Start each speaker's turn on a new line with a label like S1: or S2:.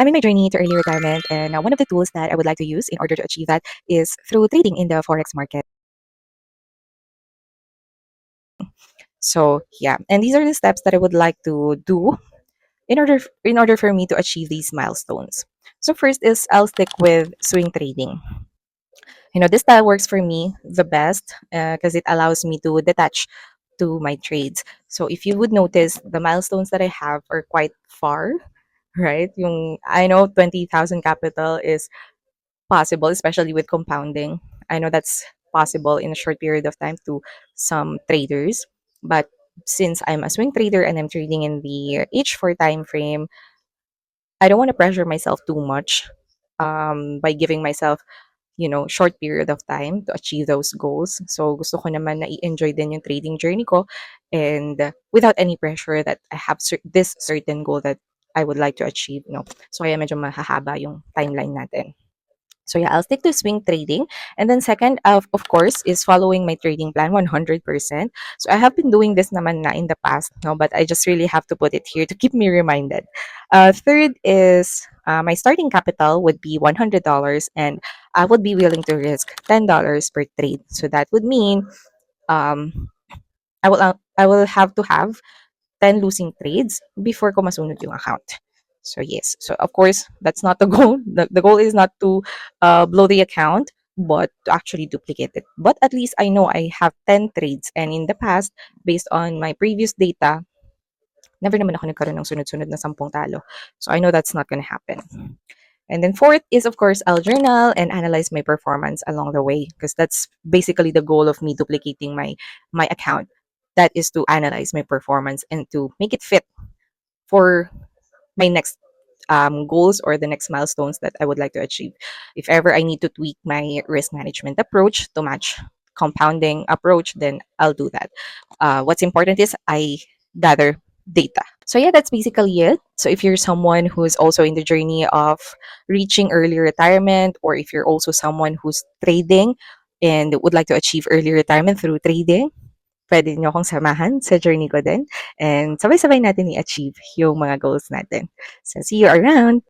S1: I'm in my journey to early retirement, and one of the tools that I would like to use in order to achieve that is through trading in the forex market. So yeah, and these are the steps that I would like to do in order for me to achieve these milestones. So first is I'll stick with swing trading. This style works for me the best because it allows me to detach to my trades. So if you would notice, the milestones that I have are quite far, right? I know 20,000 capital is possible, especially with compounding. I know that's possible in a short period of time to some traders, but since I'm a swing trader and I'm trading in the H4 time frame, I don't want to pressure myself too much by giving myself short period of time to achieve those goals. So gusto ko naman na i-enjoy din yung trading journey ko and without any pressure that I have this certain goal that I would like to achieve, no. So kaya medyo mahahaba yung timeline natin. So yeah, I'll stick to swing trading. And then second, of course, is following my trading plan 100%. So I have been doing this naman na in the past, no, but I just really have to put it here to keep me reminded. Third is my starting capital would be $100 and I would be willing to risk $10 per trade. So that would mean um, I will have to have 10 losing trades before ko masunod yung account. So yes. So of course, that's not the goal. The goal is not to blow the account, but to actually duplicate it. But at least I know I have 10 trades. And in the past, based on my previous data, never naman ako nagkaroon ng sunod-sunod na 10 talo. So I know that's not going to happen. And then fourth is, of course, I'll journal and analyze my performance along the way because that's basically the goal of me duplicating my account. That is to analyze my performance and to make it fit for my next goals or the next milestones that I would like to achieve. If ever I need to tweak my risk management approach to match compounding approach, then I'll do that. What's important is I gather data. So yeah, that's basically it. So if you're someone who's also in the journey of reaching early retirement, or if you're also someone who's trading and would like to achieve early retirement through trading, pwede niyo akong samahan sa journey ko din and sabay-sabay natin i-achieve yung mga goals natin. So see you around!